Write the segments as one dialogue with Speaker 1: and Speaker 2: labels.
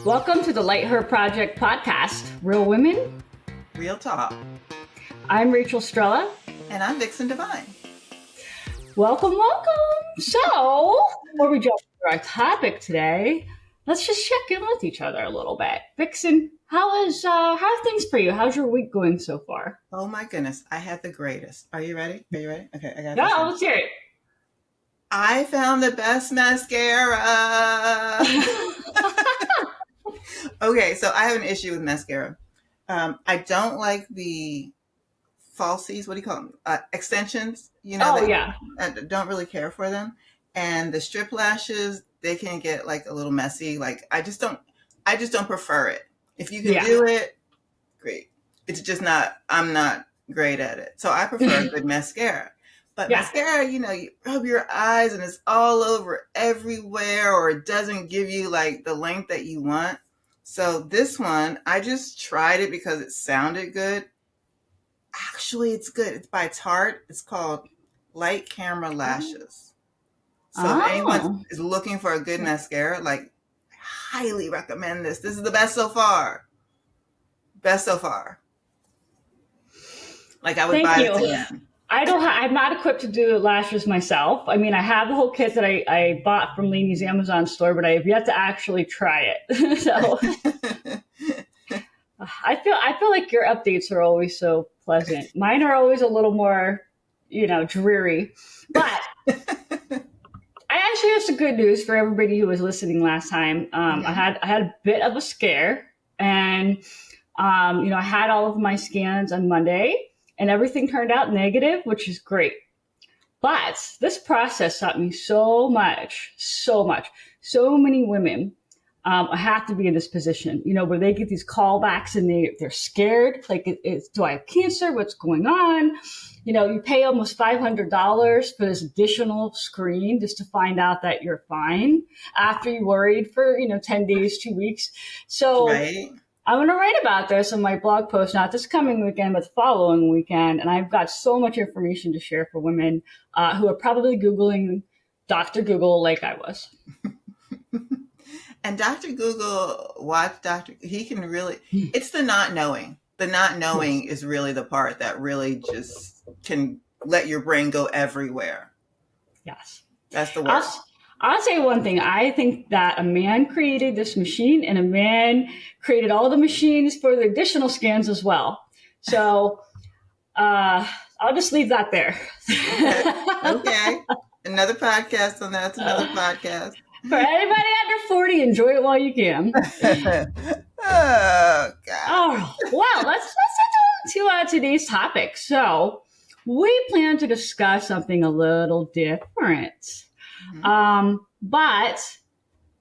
Speaker 1: Welcome to the Light Her Project podcast, Real Women.
Speaker 2: Real talk.
Speaker 1: I'm Rachel Strella.
Speaker 2: And I'm Vixen Divine.
Speaker 1: Welcome. So, before we jump into our topic today, let's just check in with each other a little bit. Vixen, how are things for you? How's your week going so far?
Speaker 2: Oh my goodness, I had the greatest. Are you ready? Okay, I got
Speaker 1: this. Yeah, let's hear it.
Speaker 2: I found the best mascara. Okay, so I have an issue with mascara. I don't like the falsies. What do you call them? Extensions.
Speaker 1: Yeah.
Speaker 2: I don't really care for them. And the strip lashes, they can get like a little messy. Like I just don't prefer it. If you can do it, great. It's just not. I'm not great at it. So I prefer a good mascara. But mascara, you rub your eyes and it's all over everywhere, or it doesn't give you like the length that you want. So this one, I just tried it because it sounded good. Actually, it's good. It's by Tarte. It's called Light Camera Lashes. So if anyone is looking for a good mascara, like, I highly recommend this. This is the best so far. Like, I would buy it again.
Speaker 1: I'm not equipped to do lashes myself. I mean, I have the whole kit that I bought from Lainey's Amazon store, but I have yet to actually try it. So I feel like your updates are always so pleasant. Mine are always a little more, dreary. But I actually have some good news for everybody who was listening last time. I had a bit of a scare, and I had all of my scans on Monday. And everything turned out negative, which is great. But this process taught me so much. So many women have to be in this position, where they get these callbacks and they're scared. Like, do I have cancer? What's going on? You pay almost $500 for this additional screen just to find out that you're fine after you worried for, 10 days, 2 weeks. So right. I'm going to write about this in my blog post, not this coming weekend, but the following weekend. And I've got so much information to share for women who are probably Googling Dr. Google like I was.
Speaker 2: And Dr. Google, he can really, it's the not knowing. The not knowing is really the part that really just can let your brain go everywhere.
Speaker 1: Yes.
Speaker 2: That's the worst.
Speaker 1: I'll say one thing. I think that a man created this machine, and a man created all the machines for the additional scans as well. So I'll just leave that there.
Speaker 2: Okay. Another podcast on that. Another podcast.
Speaker 1: For anybody under 40, enjoy it while you can.
Speaker 2: Oh, God.
Speaker 1: Oh, well, let's get on to today's topic. So we plan to discuss something a little different. But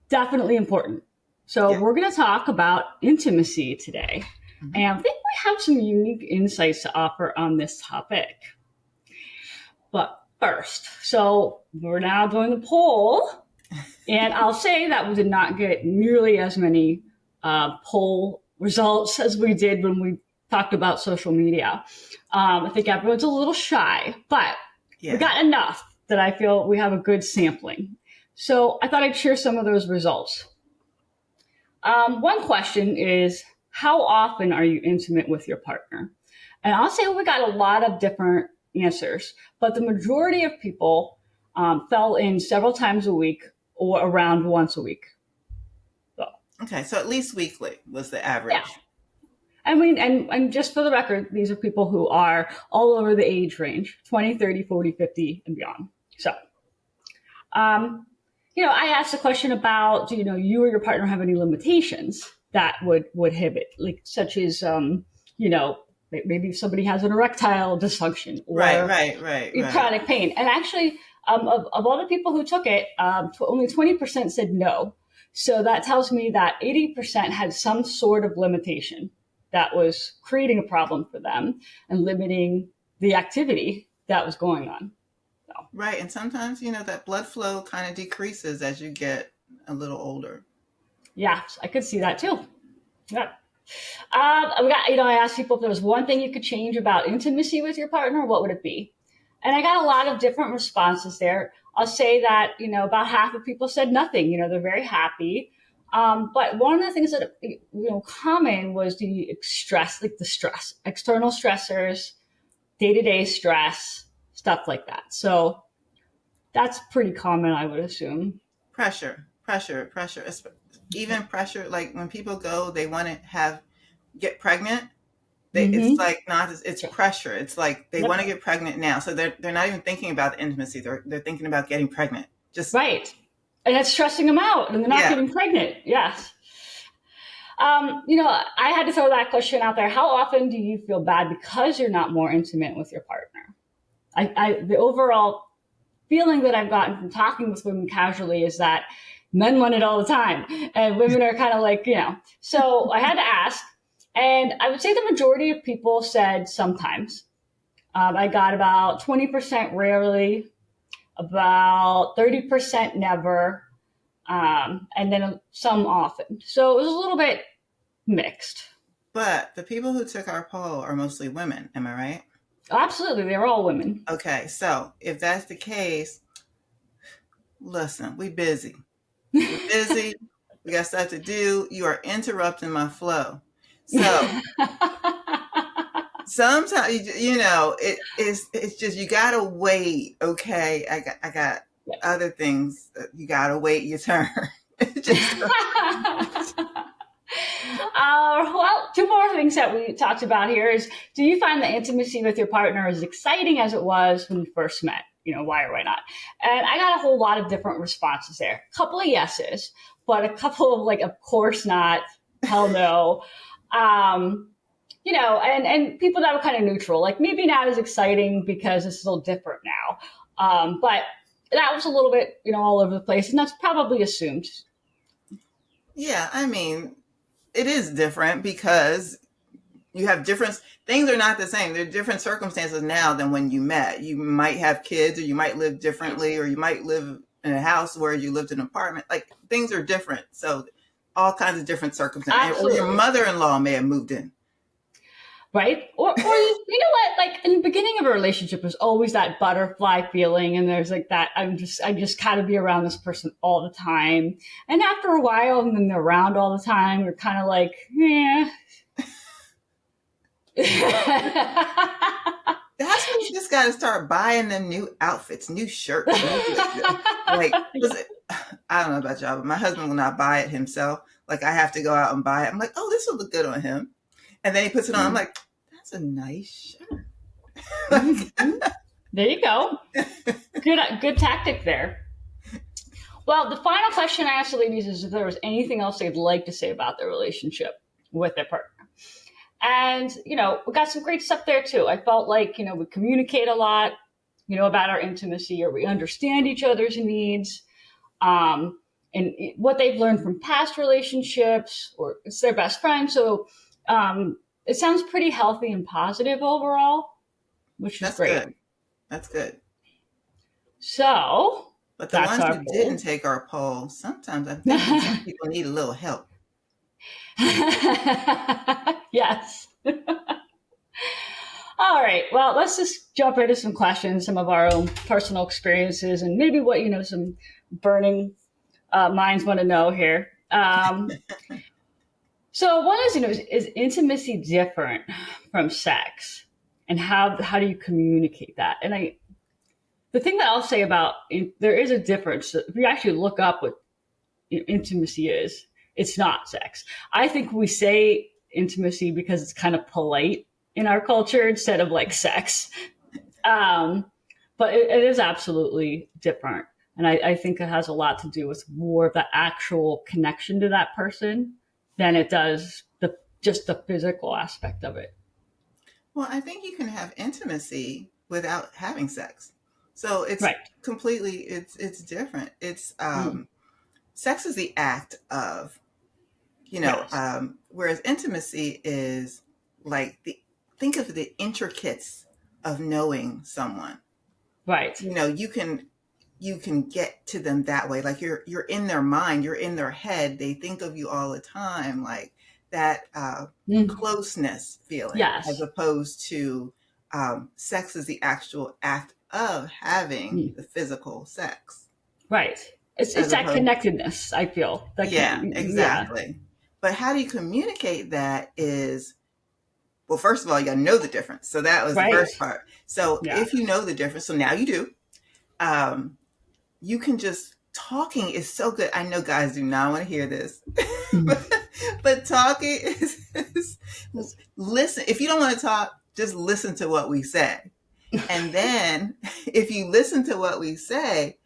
Speaker 1: definitely important. So we're going to talk about intimacy today. And I think we have some unique insights to offer on this topic. But first, so we're now doing the poll. And I'll say that we did not get nearly as many poll results as we did when we talked about social media. I think everyone's a little shy, but we got enough that I feel we have a good sampling. So I thought I'd share some of those results. One question is, how often are you intimate with your partner? And I'll say we got a lot of different answers, but the majority of people fell in several times a week or around once a week.
Speaker 2: Okay, so at least weekly was the average.
Speaker 1: Yeah. I mean, and just for the record, these are people who are all over the age range, 20, 30, 40, 50, and beyond. So, I asked a question about, do you or your partner have any limitations that would inhibit, like such as, maybe if somebody has an erectile dysfunction or
Speaker 2: right.
Speaker 1: chronic pain. And actually, of all the people who took it, only 20% said no. So that tells me that 80% had some sort of limitation that was creating a problem for them and limiting the activity that was going on. So.
Speaker 2: Right. And sometimes, that blood flow kind of decreases as you get a little older.
Speaker 1: Yeah, I could see that too. Yeah. I asked people if there was one thing you could change about intimacy with your partner, what would it be? And I got a lot of different responses there. I'll say that, about half of people said nothing. They're very happy. But one of the things that common was the stress, like the stress, external stressors, day to day stress, stuff like that. So that's pretty common, I would assume.
Speaker 2: Pressure. Even pressure, like when people go, they want to get pregnant. It's
Speaker 1: Mm-hmm.
Speaker 2: like not, it's pressure. It's like they want
Speaker 1: Yep.
Speaker 2: to get pregnant now. So they're not even thinking about the intimacy. They're thinking about getting pregnant. Just,
Speaker 1: Right. And that's stressing them out and they're not
Speaker 2: yeah.
Speaker 1: getting pregnant. Yes. I had to throw that question out there. How often do you feel bad because you're not more intimate with your partner? The overall feeling that I've gotten from talking with women casually is that men want it all the time, and women are kind of like, So I had to ask, and I would say the majority of people said sometimes. I got about 20% rarely, about 30% never, and then some often. So it was a little bit mixed.
Speaker 2: But the people who took our poll are mostly women. Am I right?
Speaker 1: Absolutely, they're all women.
Speaker 2: Okay. So if that's the case, listen, we busy. We're busy. We got stuff to do. You are interrupting my flow. So sometimes, it's just, you gotta wait. Okay. I got other things. You gotta wait your turn. Just,
Speaker 1: Well, two more things that we talked about here is, do you find the intimacy with your partner as exciting as it was when you first met? Why or why not? And I got a whole lot of different responses there. A couple of yeses, but a couple of like, of course not, hell no. And people that were kind of neutral, like maybe not as exciting because it's a little different now. But that was a little bit, all over the place, and that's probably assumed.
Speaker 2: yeah, I mean, it is different because you have different things are not the same. There are different circumstances now than when you met. You might have kids, or you might live differently, or you might live in a house where you lived in an apartment. Like, things are different. So all kinds of different circumstances. Or your
Speaker 1: Absolutely.
Speaker 2: mother-in-law may have moved in.
Speaker 1: Right? Or you know what? Like in the beginning of a relationship, there's always that butterfly feeling, and there's like that I just gotta be around this person all the time. And after a while, and then they're around all the time, you're kind of like, yeah.
Speaker 2: That's when you just got to start buying them new outfits, new shirts. Like, I don't know about y'all, but my husband will not buy it himself. Like, I have to go out and buy it. I'm like, oh, this will look good on him. And then he puts it on. I'm like, that's a nice shirt.
Speaker 1: Mm-hmm. There you go. Good tactic there. Well, the final question I asked the ladies is if there was anything else they'd like to say about their relationship with their partner. And, we got some great stuff there too. I felt like, we communicate a lot, about our intimacy, or we understand each other's needs, and what they've learned from past relationships, or it's their best friend. So it sounds pretty healthy and positive overall, which is
Speaker 2: That's
Speaker 1: great.
Speaker 2: good. That's good.
Speaker 1: So
Speaker 2: But the
Speaker 1: that's
Speaker 2: ones
Speaker 1: our
Speaker 2: who
Speaker 1: poll.
Speaker 2: didn't take our poll, sometimes I'm thinking some people need a little help.
Speaker 1: Yes. All right. Well, let's just jump into some questions, some of our own personal experiences, and maybe what, some burning minds want to know here. So one is, is intimacy different from sex? And how do you communicate that? And the thing that I'll say about there is a difference. If you actually look up what intimacy is, it's not sex. I think we say intimacy because it's kind of polite in our culture instead of like sex. But it is absolutely different. And I think it has a lot to do with more of the actual connection to that person than it does just the physical aspect of it.
Speaker 2: Well, I think you can have intimacy without having sex. So it's
Speaker 1: Right.
Speaker 2: completely, it's different. It's
Speaker 1: Mm.
Speaker 2: sex is the act of,
Speaker 1: Yes.
Speaker 2: whereas intimacy is like think of the intricates of knowing someone.
Speaker 1: Right.
Speaker 2: You can get to them that way. Like, you're in their mind, you're in their head. They think of you all the time, like that
Speaker 1: Mm.
Speaker 2: closeness feeling, as
Speaker 1: Yes.
Speaker 2: opposed to sex is the actual act of having
Speaker 1: Mm.
Speaker 2: the physical sex.
Speaker 1: Right. It's
Speaker 2: as
Speaker 1: that
Speaker 2: opposed.
Speaker 1: connectedness, I feel.
Speaker 2: Yeah,
Speaker 1: Yeah,
Speaker 2: exactly. But how do you communicate that is, well, first of all, you got to know the difference. So that was the
Speaker 1: right.
Speaker 2: first part. So
Speaker 1: Yeah.
Speaker 2: if you know the difference, so now you do, um, you can just, talking is so good. I know guys do not want to hear this, but talking is listen. If you don't want to talk, just listen to what we say. And then if you listen to what we say,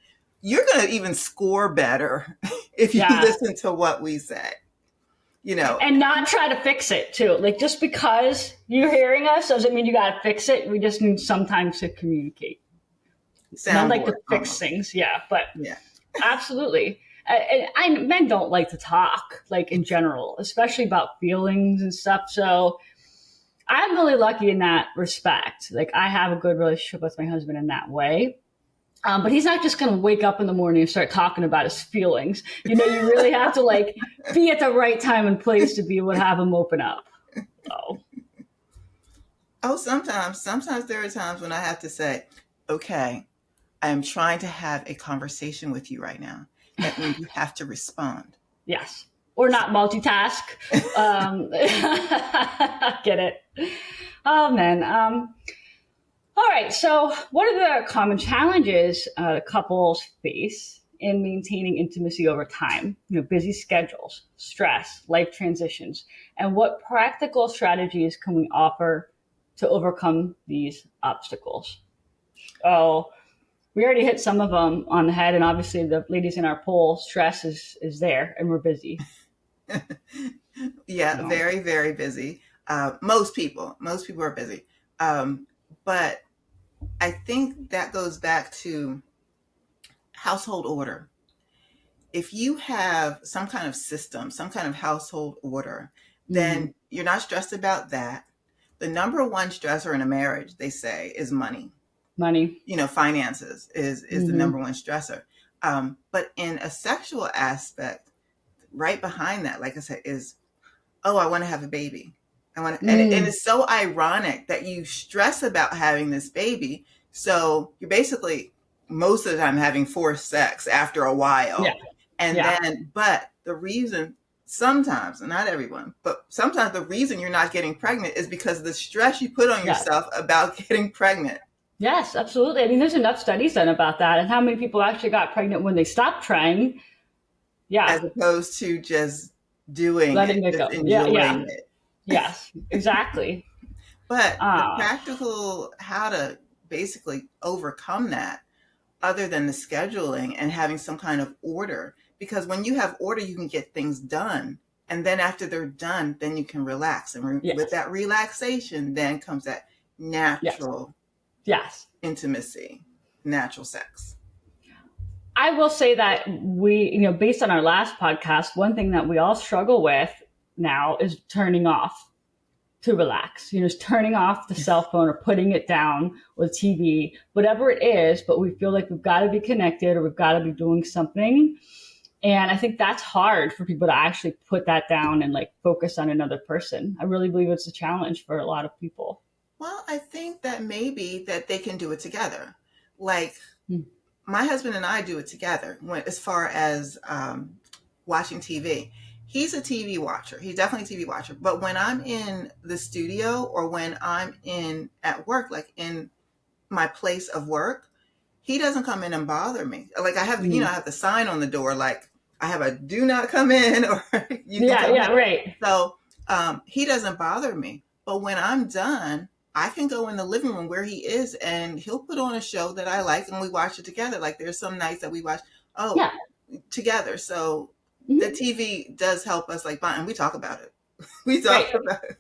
Speaker 2: you're going to even score better if you
Speaker 1: Yeah.
Speaker 2: listen to what we say. You know,
Speaker 1: And not try to fix it too. Like just because you're hearing us doesn't mean you got to fix it. We just need sometimes to communicate. Men like to
Speaker 2: soundboard
Speaker 1: fix
Speaker 2: almost.
Speaker 1: things. Yeah, but
Speaker 2: Yeah.
Speaker 1: absolutely. Men don't like to talk, like in general, especially about feelings and stuff. So I'm really lucky in that respect. Like I have a good relationship with my husband in that way. But he's not just going to wake up in the morning and start talking about his feelings. You know, you really have to like be at the right time and place to be able to have him open up. So
Speaker 2: Oh, sometimes there are times when I have to say, okay, I am trying to have a conversation with you right now. That means you have to respond.
Speaker 1: yes, or
Speaker 2: So,
Speaker 1: not multitask. Get it? Oh man. All right. So, what are the common challenges couples face in maintaining intimacy over time? You know, busy schedules, stress, life transitions, and what practical strategies can we offer to overcome these obstacles? Oh, we already hit some of them on the head, and obviously the ladies in our poll, stress is there, and we're busy.
Speaker 2: yeah,
Speaker 1: So,
Speaker 2: very, very busy. Most people are busy. But I think that goes back to household order. If you have some kind of system, some kind of household order,
Speaker 1: mm,
Speaker 2: then you're not stressed about that. The number one stressor in a marriage, they say, is money.
Speaker 1: money.
Speaker 2: You know, finances is the
Speaker 1: Mm-hmm.
Speaker 2: number one stressor. But in a sexual aspect, right behind that, like I said, is, oh, I want to have a baby. And
Speaker 1: Mm,
Speaker 2: it's so ironic that you stress about having this baby. So you're basically most of the time having forced sex after a
Speaker 1: yeah,
Speaker 2: while. And
Speaker 1: yeah,
Speaker 2: then, but the reason sometimes, and not everyone, but sometimes the reason you're not getting pregnant is because of the stress you put on
Speaker 1: yeah.
Speaker 2: yourself about getting pregnant,
Speaker 1: Yes, absolutely. I mean, there's enough studies done about that and how many people actually got pregnant when they stopped trying. Yeah,
Speaker 2: as opposed to just doing it,
Speaker 1: letting it
Speaker 2: just
Speaker 1: go. Yeah, yeah,
Speaker 2: enjoying it.
Speaker 1: yes, exactly.
Speaker 2: But the
Speaker 1: Uh,
Speaker 2: practical, how to basically overcome that, other than the scheduling and having some kind of order, because when you have order, you can get things done. And then after they're done, then you can relax. And with
Speaker 1: yes,
Speaker 2: that relaxation, then comes that
Speaker 1: yes,
Speaker 2: natural
Speaker 1: yes.
Speaker 2: intimacy, natural sex.
Speaker 1: I will say that based on our last podcast, one thing that we all struggle with now is turning off to relax. You know, just turning off the cell phone or putting it down or TV, whatever it is, but we feel like we've got to be connected or we've got to be doing something. And I think that's hard for people to actually put that down and like focus on another person. I really believe it's a challenge for a lot of people.
Speaker 2: Well, I think that maybe that they can do it together. Like
Speaker 1: Mm.
Speaker 2: my husband and I do it together when, as far as watching TV. He's a TV watcher. He's definitely a TV watcher. But when I'm in the studio or when I'm in at work, like in my place of work, he doesn't come in and bother me. Like I have,
Speaker 1: Mm.
Speaker 2: I have the sign on the door, like I have a "Do not come in" or "You can
Speaker 1: Yeah,
Speaker 2: come in."
Speaker 1: yeah, right.
Speaker 2: So he doesn't bother me. But when I'm done, I can go in the living room where he is, and he'll put on a show that I like, and we watch it together. Like there's some nights that we watch, oh,
Speaker 1: Yeah.
Speaker 2: together. So the
Speaker 1: Mhm.
Speaker 2: TV does help us like bond, and we talk about it. We talk
Speaker 1: Right.
Speaker 2: about it.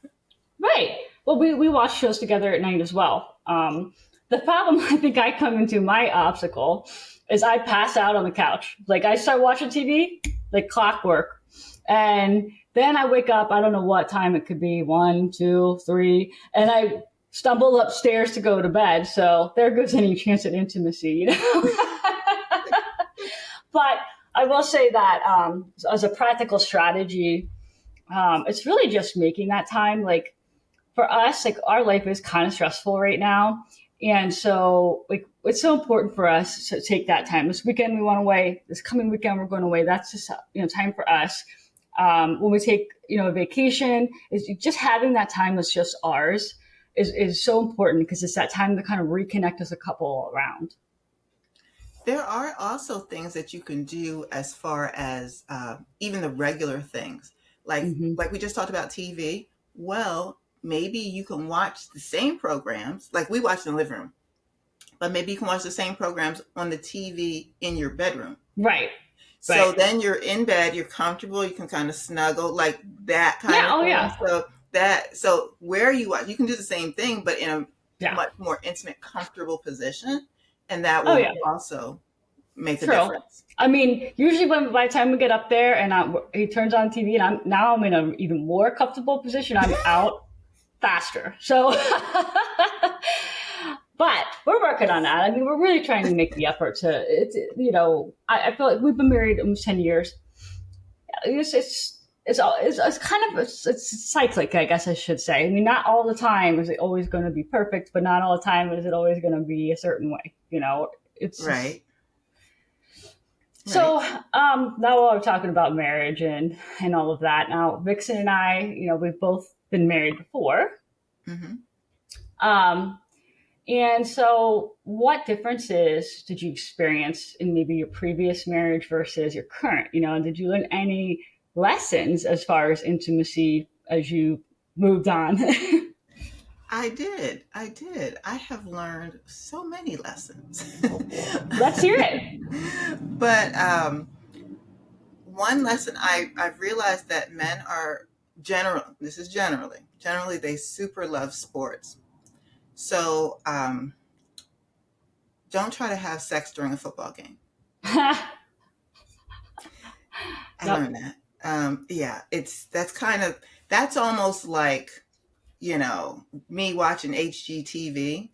Speaker 1: Right. Well, we watch shows together at night as well. The problem I think I come into my obstacle is I pass out on the couch. Like I start watching TV like clockwork, and then I wake up. I don't know what time it could be, 1, 2, 3, and I stumble upstairs to go to bed. So there goes any chance at intimacy, you know. But I will say that as a practical strategy, it's really just making that time like for us, like our life is kind of stressful right now. And so, like, it's so important for us to take that time. This weekend we went away. This coming weekend we're going away. That's just time for us. When we take a vacation, is just having that time that's just ours is so important because it's that time to kind of reconnect as a couple all around.
Speaker 2: There are also things that you can do as far as even the regular things,
Speaker 1: Mm-hmm.
Speaker 2: like we just talked about TV. Well, maybe you can watch the same programs like we watch in the living room, but maybe you can watch the same programs on the TV in your bedroom.
Speaker 1: Right.
Speaker 2: So
Speaker 1: Right.
Speaker 2: then you're in bed, you're comfortable, you can kind of snuggle, like that kind
Speaker 1: Yeah.
Speaker 2: of
Speaker 1: Oh
Speaker 2: thing.
Speaker 1: yeah.
Speaker 2: So where you watch, you can do the same thing, but in a
Speaker 1: Yeah.
Speaker 2: much more intimate, comfortable position, and that
Speaker 1: Oh
Speaker 2: will
Speaker 1: yeah.
Speaker 2: also make a
Speaker 1: True.
Speaker 2: difference.
Speaker 1: I mean, usually by the time we get up there and he turns on TV and I'm in an even more comfortable position, I'm out faster. So, but we're working on that. I mean, we're really trying to make the effort to. It's I feel like we've been married almost 10 years. It's kind of it's cyclic, I guess I should say. I mean, not all the time is it always going to be perfect, but not all the time is it always going to be a certain way. It's just
Speaker 2: Right. Right.
Speaker 1: so. Now while we're talking about marriage and all of that, now Vixen and I, we've both been married before.
Speaker 2: Hmm.
Speaker 1: Um, And so, what differences did you experience in maybe your previous marriage versus your current? And did you learn any lessons as far as intimacy as you moved on?
Speaker 2: I did. I did. I have learned so many lessons.
Speaker 1: Let's hear it.
Speaker 2: But one lesson I've realized that men are this is generally, they super love sports. So don't try to have sex during a football game. I
Speaker 1: Yep.
Speaker 2: learned that. Yeah, that's almost like, me watching HGTV.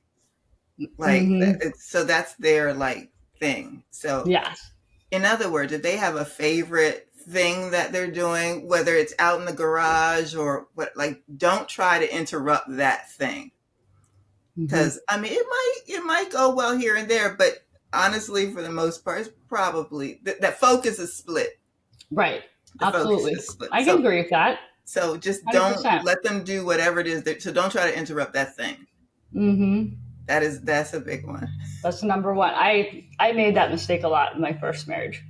Speaker 2: Like that,
Speaker 1: Mm-hmm.
Speaker 2: so that's their like thing. So
Speaker 1: Yes.
Speaker 2: in other words, if they have a favorite thing that they're doing, whether it's out in the garage or what, like, don't try to interrupt that thing.
Speaker 1: Mm-hmm.
Speaker 2: Because I mean, it might go well here and there, but honestly, for the most part, it's probably that focus is split.
Speaker 1: Right.
Speaker 2: The focus
Speaker 1: Absolutely.
Speaker 2: is split.
Speaker 1: I can agree with that.
Speaker 2: So just don't
Speaker 1: 100%.
Speaker 2: let them do whatever it is. So don't try to interrupt that thing.
Speaker 1: Mm-hmm.
Speaker 2: That's a big one.
Speaker 1: That's number one. I made that mistake a lot in my first marriage.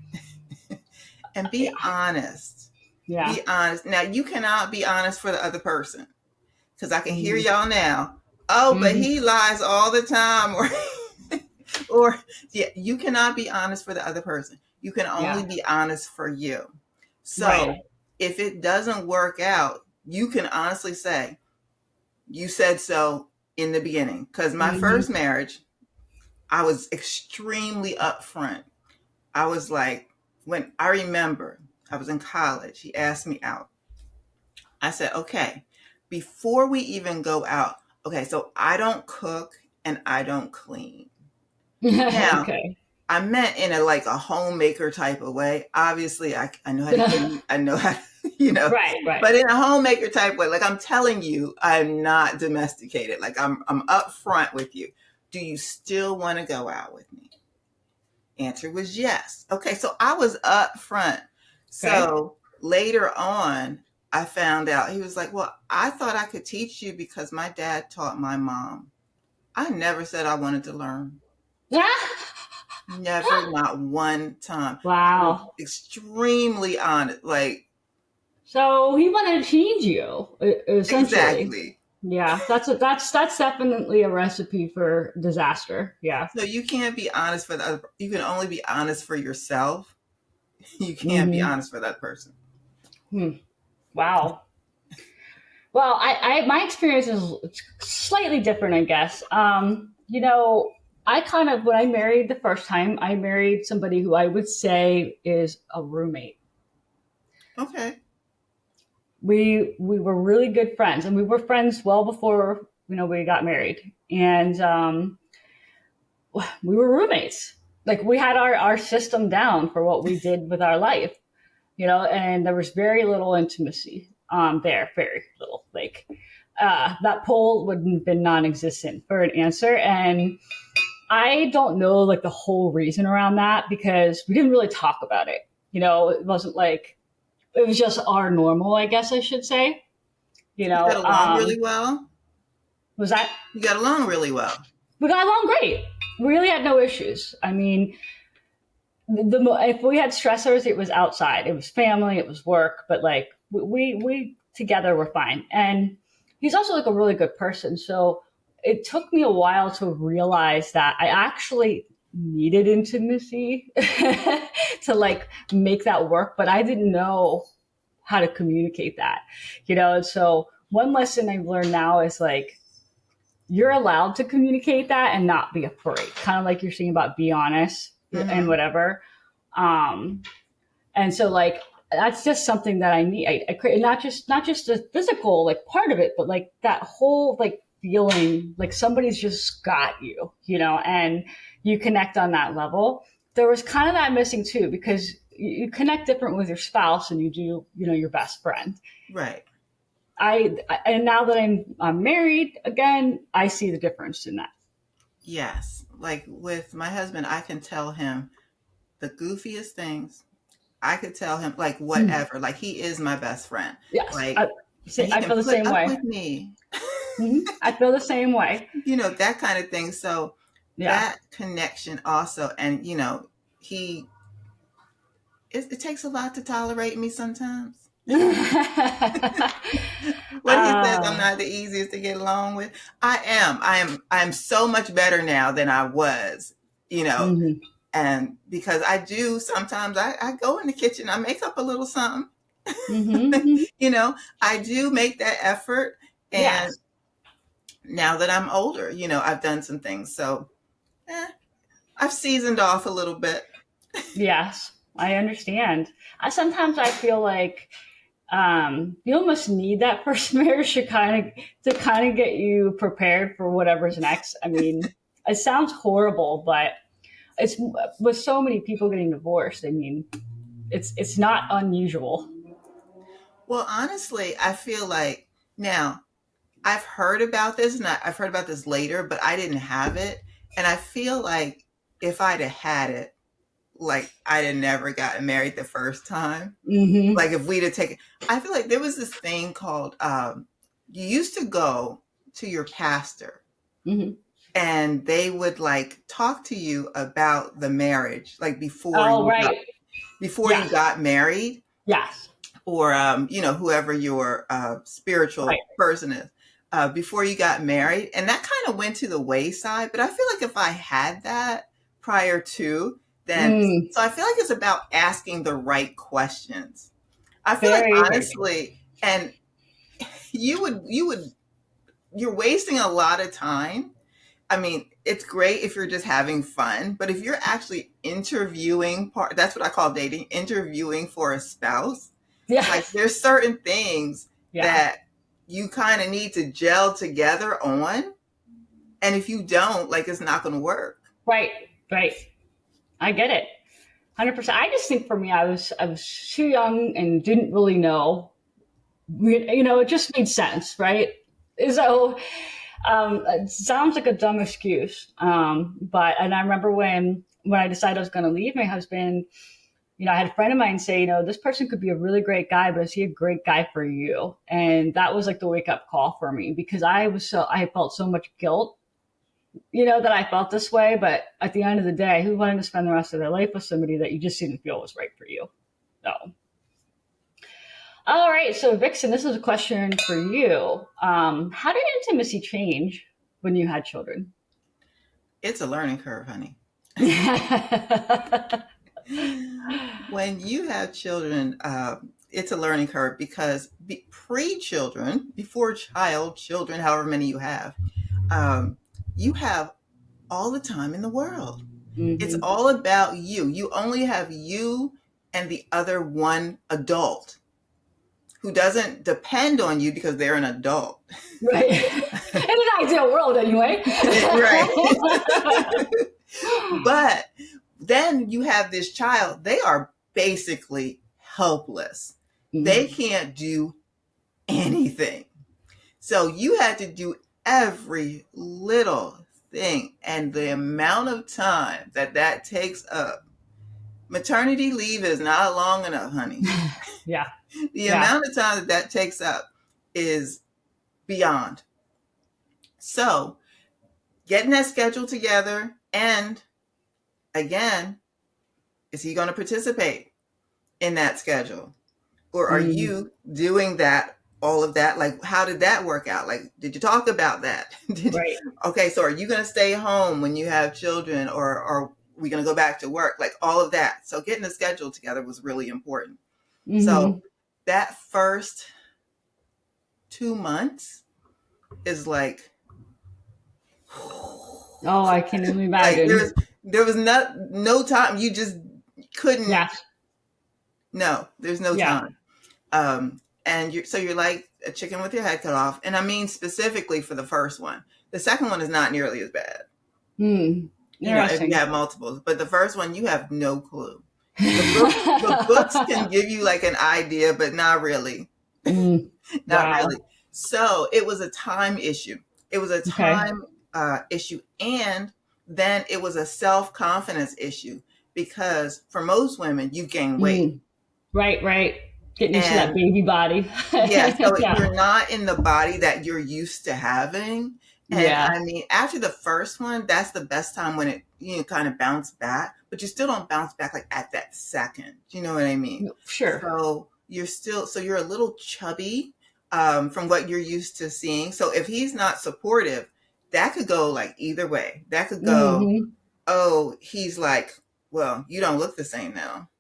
Speaker 2: And
Speaker 1: Yeah.
Speaker 2: be honest.
Speaker 1: Yeah.
Speaker 2: Be honest. Now you cannot be honest for the other person, because I can hear
Speaker 1: Mm-hmm.
Speaker 2: y'all now. Oh, but
Speaker 1: Mm-hmm.
Speaker 2: he lies all the time, or yeah, you cannot be honest for the other person. You can only
Speaker 1: Yeah.
Speaker 2: be honest for you.
Speaker 1: Right.
Speaker 2: So if it doesn't work out, you can honestly say, you said so in the beginning. Because my
Speaker 1: Mm-hmm.
Speaker 2: first marriage, I was extremely upfront. I was like, when I remember I was in college, he asked me out. I said, okay, before we even go out, okay, so I don't cook and I don't clean. Now,
Speaker 1: Okay.
Speaker 2: I meant in a homemaker type of way. Obviously, I know how to eat. I know how to,
Speaker 1: Right, right.
Speaker 2: but in a homemaker type way. Like, I'm telling you, I'm not domesticated. Like, I'm upfront with you. Do you still want to go out with me? Answer was yes. Okay, so I was upfront.
Speaker 1: Okay.
Speaker 2: So later on, I found out, he was like, well, I thought I could teach you because my dad taught my mom. I never said I wanted to learn. Never, not one time. I was
Speaker 1: Wow.
Speaker 2: extremely honest. Like,
Speaker 1: So he wanted to change you, essentially.
Speaker 2: exactly.
Speaker 1: Yeah, that's definitely a recipe for disaster. Yeah.
Speaker 2: So you can't be honest for the other. You can only be honest for yourself. You can't be
Speaker 1: Mm-hmm.
Speaker 2: honest for that person.
Speaker 1: Hmm. Wow. Well, my experience is slightly different, I guess. I kind of when I married the first time, I married somebody who I would say is a roommate.
Speaker 2: Okay.
Speaker 1: We were really good friends, and we were friends well before we got married, and we were roommates. Like we had our system down for what we did with our life, and there was very little intimacy there, very little. Like that poll would have been non-existent for an answer. And I don't know like the whole reason around that because we didn't really talk about it. It wasn't like it was just our normal, I guess I should say. You
Speaker 2: You got
Speaker 1: know,
Speaker 2: along really well.
Speaker 1: was that
Speaker 2: You got along really well.
Speaker 1: we got along great. We really had no issues. I mean, if we had stressors, it was outside. It was family. It was work. But like we together were fine. And he's also like a really good person. So it took me a while to realize that I actually needed intimacy to like make that work. But I didn't know how to communicate that. And so one lesson I've learned now is like you're allowed to communicate that and not be afraid. Kind of like you're saying about be honest and whatever. And so like that's just something that I need. I create not just the physical like part of it, but like that whole like feeling like somebody's just got you, and you connect on that level. There was kind of that missing too because you connect different with your spouse than you do, your best friend.
Speaker 2: Right.
Speaker 1: And now that I'm married again, I see the difference in that.
Speaker 2: Yes. Like with my husband, I can tell him the goofiest things. I could tell him like whatever. Like he is my best friend.
Speaker 1: Yes.
Speaker 2: Like
Speaker 1: I feel the same way.
Speaker 2: with me.
Speaker 1: I feel the same way.
Speaker 2: That kind of thing. So that connection also, and it takes a lot to tolerate me sometimes. When he says I'm not the easiest to get along with, I'm so much better now than I was, and because I do sometimes I go in the kitchen, I make up a little something. I do make that effort. And now that I'm older, I've done some things. So I've seasoned off a little bit.
Speaker 1: Yes, I understand. Sometimes I feel like you almost need that first marriage to kind of get you prepared for whatever's next. I mean, it sounds horrible, but it's with so many people getting divorced. I mean, it's not unusual.
Speaker 2: Well, honestly, I feel like now I've heard about this, and I've heard about this later, but I didn't have it, and I feel like if I'd have had it, like I'd have never gotten married the first time. Like if we'd have taken, I feel like there was this thing called, you used to go to your pastor and they would like talk to you about the marriage, like before you got married.
Speaker 1: Yes.
Speaker 2: Or, whoever your spiritual person is, before you got married. And that kind of went to the wayside. But I feel like if I had that prior to, then so I feel like it's about asking the right questions. I feel like honestly, and you're wasting a lot of time. I mean, it's great if you're just having fun, but if you're actually interviewing, that's what I call dating, interviewing for a spouse. Yeah. Like there's certain things that you kind of need to gel together on. And if you don't, like, it's not going to work.
Speaker 1: Right. I get it. 100%. I just think for me, I was too young and didn't really know. It just made sense, right? So it sounds like a dumb excuse. But I remember when I decided I was going to leave my husband, I had a friend of mine say, this person could be a really great guy, but is he a great guy for you? And that was like the wake up call for me because I felt so much guilt, that I felt this way. But at the end of the day, who wanted to spend the rest of their life with somebody that you just didn't feel was right for you? So. All right. So Vixen, this is a question for you. How did intimacy change when you had children?
Speaker 2: It's a learning curve, honey. When you have children, it's a learning curve because pre-children, before children, however many you have all the time in the world. It's all about you. You only have you and the other one adult who doesn't depend on you because they're an adult.
Speaker 1: Right. In an ideal world, anyway.
Speaker 2: Right. But then you have this child. They are basically helpless. They can't do anything. So you had to do every little thing, and the amount of time that takes up. Maternity leave is not long enough, honey.
Speaker 1: Yeah.
Speaker 2: The
Speaker 1: Yeah.
Speaker 2: amount of time that takes up is beyond. So getting that schedule together, and again, is he going to participate in that schedule? Or are you doing that, all of that? Like, how did that work out? Like, did you talk about that?
Speaker 1: Right.
Speaker 2: Okay, so are you going to stay home when you have children, or are we going to go back to work? Like, all of that. So getting the schedule together was really important. So that first 2 months is like,
Speaker 1: Oh, I can only
Speaker 2: like
Speaker 1: imagine.
Speaker 2: there was no time. You just couldn't.
Speaker 1: Yeah.
Speaker 2: No, there's no
Speaker 1: Yeah.
Speaker 2: time. And you're like a chicken with your head cut off. And I mean specifically for the first one. The second one is not nearly as bad. You know, if you have multiples, but the first one, you have no clue. The books can give you like an idea, but not really. Not really. So it was a time issue. It was a time issue. And then it was a self-confidence issue, because for most women, you gain weight.
Speaker 1: Right. Getting used to that baby body.
Speaker 2: Yeah. So you're not in the body that you're used to having. And I mean, after the first one, that's the best time when it, you know, kind of bounce back, but you still don't bounce back like at that second. Do you know what I mean?
Speaker 1: Sure.
Speaker 2: So you're a little chubby from what you're used to seeing. So if he's not supportive, that could go like either way. That could go, oh, he's like, well, you don't look the same now.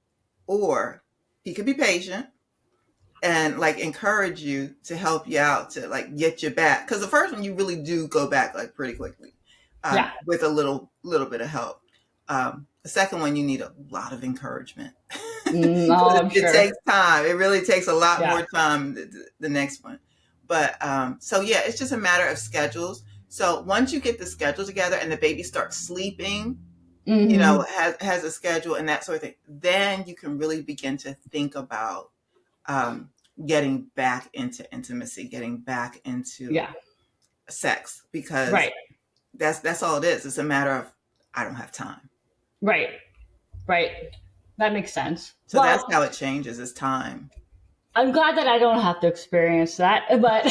Speaker 2: Or he could be patient and like encourage you to help you out, to like get you back. Because the first one, you really do go back like pretty quickly with a little bit of help. The second one, you need a lot of encouragement. It takes time. It really takes a lot more time, the next one. But so yeah, it's just a matter of schedules. So once you get the schedule together and the baby starts sleeping, you know, has a schedule and that sort of thing, then you can really begin to think about getting back into intimacy, getting back into sex, because that's all it is. It's a matter of, I don't have time.
Speaker 1: Right. That makes sense.
Speaker 2: So that's how it changes, is time.
Speaker 1: I'm glad that I don't have to experience that, but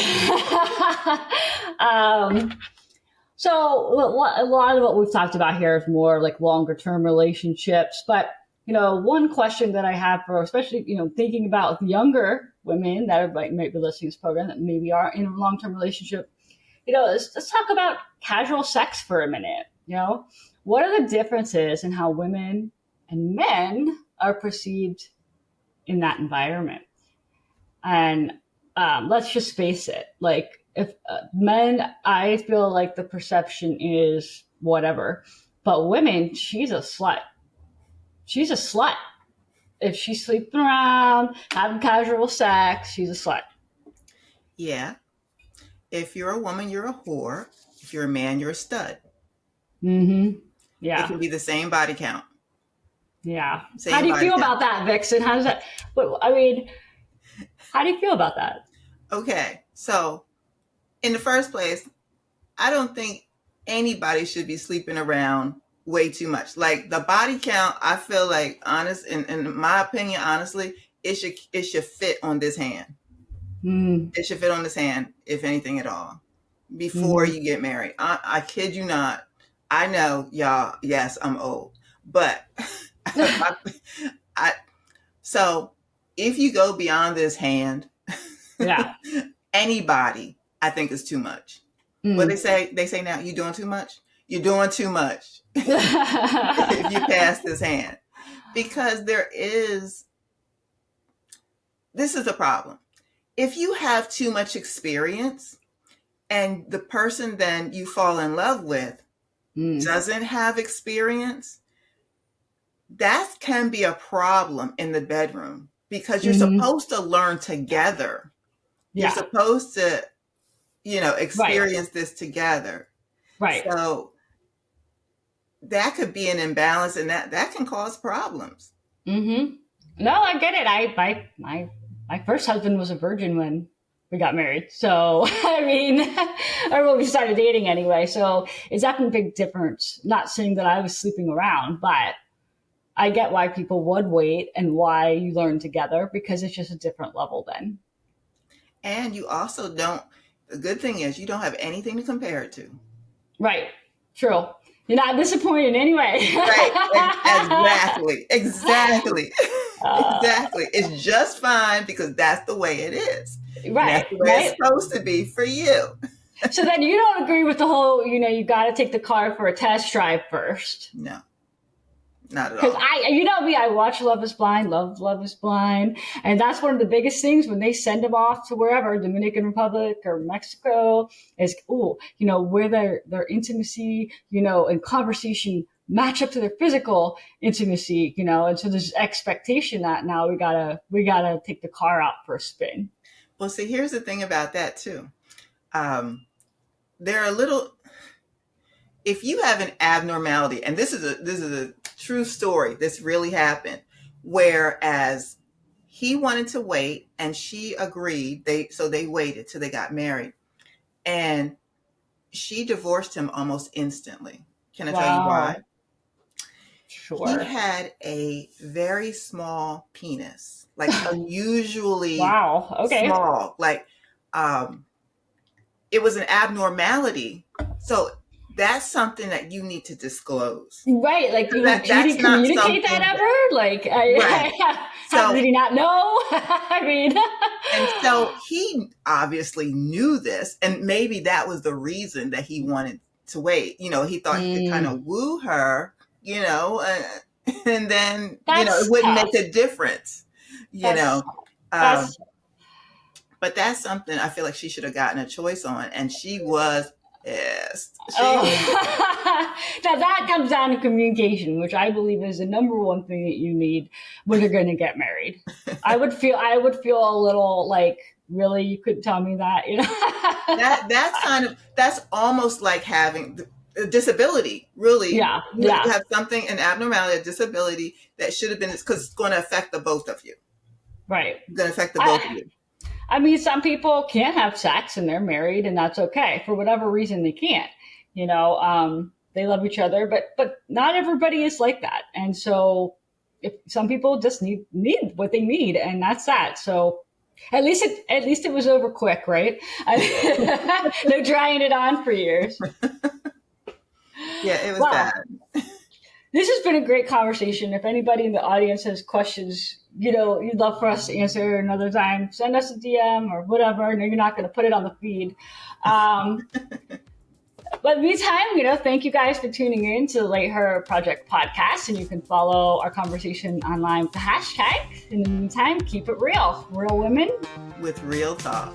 Speaker 1: so a lot of what we've talked about here is more like longer term relationships. But, you know, one question that I have for, especially, you know, thinking about younger women that are might be listening to this program that maybe are in a long term relationship, you know, let's talk about casual sex for a minute. You know, what are the differences in how women and men are perceived in that environment? And let's just face it, like, if men, I feel like the perception is whatever, but women, she's a slut. If she's sleeping around, having casual sex, she's a slut.
Speaker 2: Yeah. If you're a woman, you're a whore. If you're a man, you're a stud.
Speaker 1: Yeah.
Speaker 2: It can be the same body count.
Speaker 1: Yeah. How do you feel about that, Vixen? How does that, I mean, how do you feel about that?
Speaker 2: Okay. So in the first place, I don't think anybody should be sleeping around way too much. Like the body count, I feel like, in my opinion, honestly, it should fit on this hand. It should fit on this hand, if anything at all, before you get married. I kid you not. I know, y'all, yes, I'm old, but so if you go beyond this hand, anybody, I think, is too much. What they say now, you doing too much? You're doing too much if you pass this hand. Because this is the problem. If you have too much experience and the person then you fall in love with doesn't have experience, that can be a problem in the bedroom, because you're supposed to learn together. You're supposed to, you know, experience this together.
Speaker 1: Right.
Speaker 2: So that could be an imbalance, and that can cause problems.
Speaker 1: No, I get it. My first husband was a virgin when we got married. So, I mean, or when we started dating anyway. So it's definitely a big difference. Not saying that I was sleeping around, but I get why people would wait and why you learn together, because it's just a different level then.
Speaker 2: And you also don't, the good thing is you don't have anything to compare it to.
Speaker 1: Right. True. You're not disappointed anyway.
Speaker 2: Right. Exactly. Exactly. It's just fine because that's the way it is.
Speaker 1: Right.
Speaker 2: That's the way it's supposed to be for you.
Speaker 1: So then you don't agree with the whole, you got to take the car for a test drive first.
Speaker 2: No. Not at all.
Speaker 1: Because I watch Love is Blind, Love is Blind. And that's one of the biggest things when they send them off to wherever, Dominican Republic or Mexico, is, where their intimacy, and conversation match up to their physical intimacy, and so there's expectation that now we gotta take the car out for a spin.
Speaker 2: Well, see, here's the thing about that too. There are if you have an abnormality, and this is a true story, this really happened, whereas he wanted to wait and she agreed, so they waited till they got married, and she divorced him almost instantly. Can I tell you why?
Speaker 1: Sure.
Speaker 2: He had a very small penis, like unusually small, like it was an abnormality. So that's something that you need to disclose.
Speaker 1: Right. Like, did he communicate that ever? Like, how did he not know? I mean.
Speaker 2: And so he obviously knew this, and maybe that was the reason that he wanted to wait. He thought he could kind of woo her, and then, it wouldn't make a difference, but that's something I feel like she should have gotten a choice on, and she was pissed.
Speaker 1: Now that comes down to communication, which I believe is the number one thing that you need when you're going to get married. I would feel a little like, really, you couldn't tell me that,
Speaker 2: that's almost like having a disability, really.
Speaker 1: Yeah.
Speaker 2: You have something, an abnormality, a disability that should have been, because it's going to affect the both of you.
Speaker 1: Right.
Speaker 2: It's going to affect the both of you.
Speaker 1: I mean, some people can't have sex and they're married, and that's okay. For whatever reason, they can't. They love each other, but not everybody is like that. And so, if some people just need what they need, and that's that. So, at least it was over quick, right? They're drying it on for years.
Speaker 2: Yeah, it was bad.
Speaker 1: This has been a great conversation. If anybody in the audience has questions, you'd love for us to answer another time, send us a DM or whatever. No, you're not going to put it on the feed. But in the meantime, thank you guys for tuning in to the Late Her Project podcast. And you can follow our conversation online with the hashtag. In the meantime, keep it real. Real women
Speaker 2: with real talk.